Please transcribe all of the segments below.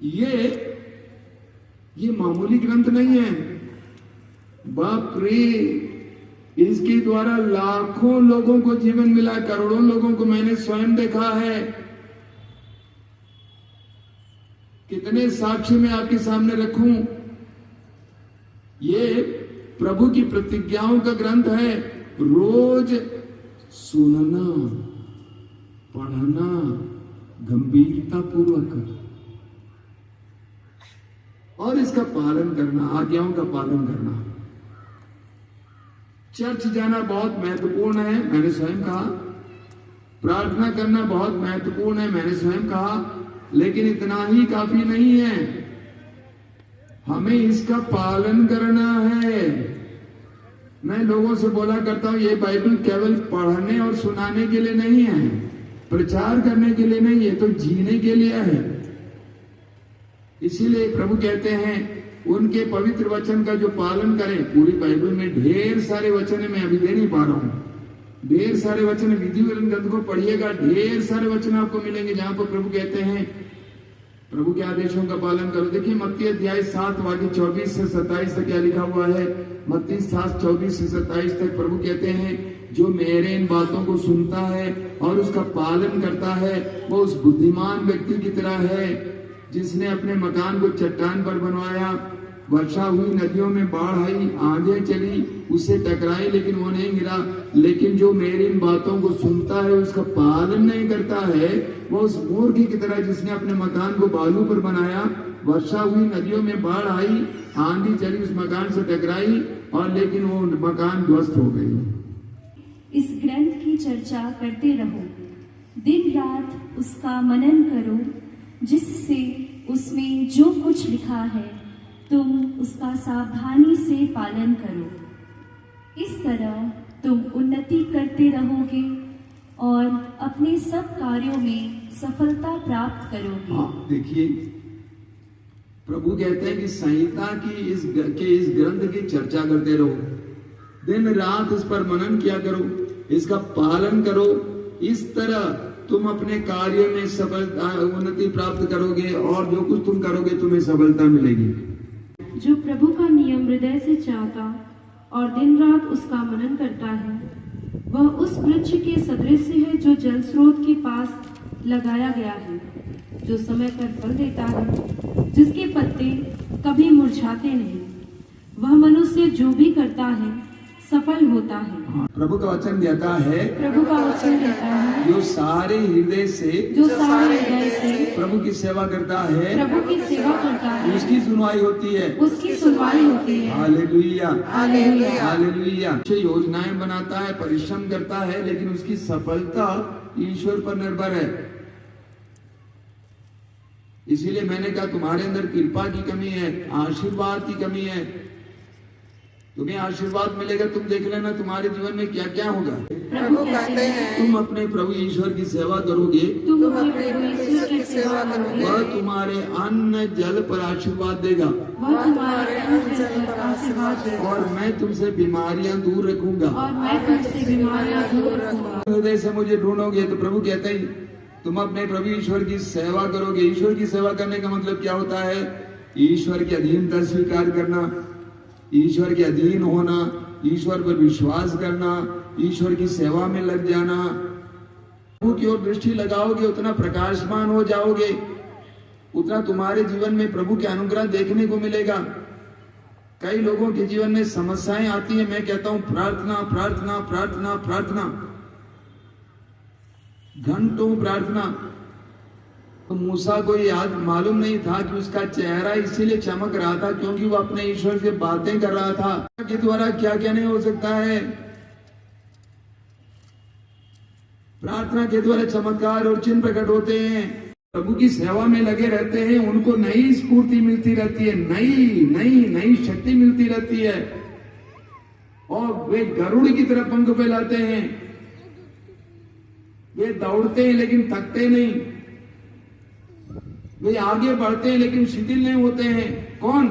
ये मामूली ग्रंथ नहीं है। बाप रे, इसके द्वारा लाखों लोगों को जीवन मिला, करोड़ों लोगों को मैंने स्वयं देखा है। कितने साक्ष्य मैं आपके सामने रखूं। ये प्रभु की प्रतिज्ञाओं का ग्रंथ है। रोज सुनना, पढ़ना, गंभीरता पूर्वक और इसका पालन करना, आज्ञाओं का पालन करना। चर्च जाना बहुत महत्वपूर्ण है, मैंने स्वयं कहा। प्रार्थना करना बहुत महत्वपूर्ण है, मैंने स्वयं कहा। लेकिन इतना ही काफी नहीं है, हमें इसका पालन करना है। मैं लोगों से बोला करता हूं, ये बाइबल केवल पढ़ने और सुनाने के लिए नहीं है, प्रचार करने के लिए नहीं है, तो जीने के लिए है। इसीलिए प्रभु कहते हैं उनके पवित्र वचन का जो पालन करें। पूरी बाइबल में ढेर सारे वचन है, मैं अभी दे नहीं पा रहा हूं। ढेर सारे वचन, विधि ग्रंथ को पढ़िएगा, ढेर सारे वचन आपको मिलेंगे जहां पर प्रभु कहते हैं प्रभु के आदेशों का पालन करो। देखिए मत्ती अध्याय 7 वाक्य 24 से 27 तक क्या लिखा हुआ है। मत्ती 7 24 से 27 तक प्रभु कहते हैं, जो मेरे इन बातों को सुनता है और उसका पालन करता है, वो उस बुद्धिमान व्यक्ति की तरह है जिसने अपने मकान को चट्टान पर बनवाया। वर्षा हुई, नदियों में बाढ़ आई, आंधियां चली, उससे टकराई, लेकिन वो नहीं गिरा। लेकिन जो मेरी इन बातों को सुनता है, उसका पालन नहीं करता है, वो उस मूर्ख की तरह जिसने अपने मकान को बालू पर बनाया। वर्षा हुई, नदियों में बाढ़ आई, आंधी चली, उस मकान से टकराई और लेकिन वो मकान ध्वस्त हो गई। इस ग्रंथ की चर्चा करते रहो, दिन रात उसका मनन करो, जिससे उसमें जो कुछ लिखा है तुम उसका सावधानी से पालन करो। इस तरह तुम उन्नति करते रहोगे और अपने सब कार्यों में सफलता प्राप्त करोगे। हाँ, देखिए प्रभु कहते हैं कि संहिता की इस ग्रंथ की चर्चा करते रहो, दिन रात इस पर मनन किया करो, इसका पालन करो। इस तरह तुम अपने कार्य में सफलता, उन्नति प्राप्त करोगे और जो कुछ तुम करोगे तुम्हें सफलता मिलेगी। जो प्रभु का नियम हृदय से चाहता और दिन रात उसका मनन करता है, वह उस वृक्ष के सदृश है जो जल स्रोत के पास लगाया गया है, जो समय पर फल देता है, जिसके पत्ते कभी मुरझाते नहीं। वह मनुष्य जो भी करता है सफल होता है। प्रभु का वचन देता है, प्रभु का वचन देता है, जो सारे हृदय से प्रभु की सेवा करता है, प्रभु की सेवा करता है, उसकी सुनवाई होती है, उसकी सुनवाई होती है। Hallelujah, hallelujah, hallelujah. योजनाएं बनाता है, परिश्रम करता है, लेकिन उसकी सफलता ईश्वर पर निर्भर है। इसीलिए मैंने कहा तुम्हारे अंदर कृपा की कमी है, आशीर्वाद की कमी है। तुम्हें आशीर्वाद मिलेगा, तुम देख लेना तुम्हारे जीवन में क्या क्या होगा। प्रभु कहते हैं, तुम अपने प्रभु ईश्वर की सेवा करोगे, तुम अपने प्रभु ईश्वर की सेवा करोगे, वह तुम्हारे अन्न जल पर आशीर्वाद देगा, वह तुम्हारे अन्न जल पर आशीर्वाद देगा, और मैं तुमसे बीमारियां दूर रखूंगा, और मैं तुमसे बीमारियां दूर रखूंगा। हृदय से मुझे ढूंढोगे। तो प्रभु कहते हैं तुम अपने प्रभु ईश्वर की सेवा करोगे। ईश्वर की सेवा करने का मतलब क्या होता है? ईश्वर की अधीनता स्वीकार करना, ईश्वर के अधीन होना, ईश्वर पर विश्वास करना, ईश्वर की सेवा में लग जाना। प्रभु की ओर दृष्टि लगाओगे, उतना प्रकाशमान हो जाओगे, उतना तुम्हारे जीवन में प्रभु के अनुग्रह देखने को मिलेगा। कई लोगों के जीवन में समस्याएं आती हैं, मैं कहता हूं प्रार्थना प्रार्थना प्रार्थना प्रार्थना, घंटों प्रार्थना। तो मूसा को याद मालूम नहीं था कि उसका चेहरा इसीलिए चमक रहा था क्योंकि वो अपने ईश्वर से बातें कर रहा था। के द्वारा क्या क्या नहीं हो सकता है। प्रार्थना के द्वारा चमत्कार और चिन्ह प्रकट होते हैं। प्रभु की सेवा में लगे रहते हैं, उनको नई स्फूर्ति मिलती रहती है, नई नई नई शक्ति मिलती रहती है, और वे गरुड़ की तरह पंख फैलाते हैं। वे दौड़ते हैं लेकिन थकते नहीं, वे आगे बढ़ते हैं लेकिन शिथिल नहीं होते हैं। कौन?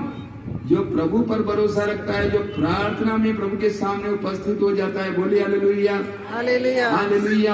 जो प्रभु पर भरोसा रखता है, जो प्रार्थना में प्रभु के सामने उपस्थित हो जाता है। बोलिए हालेलुया, हालेलुया, हालेलुया।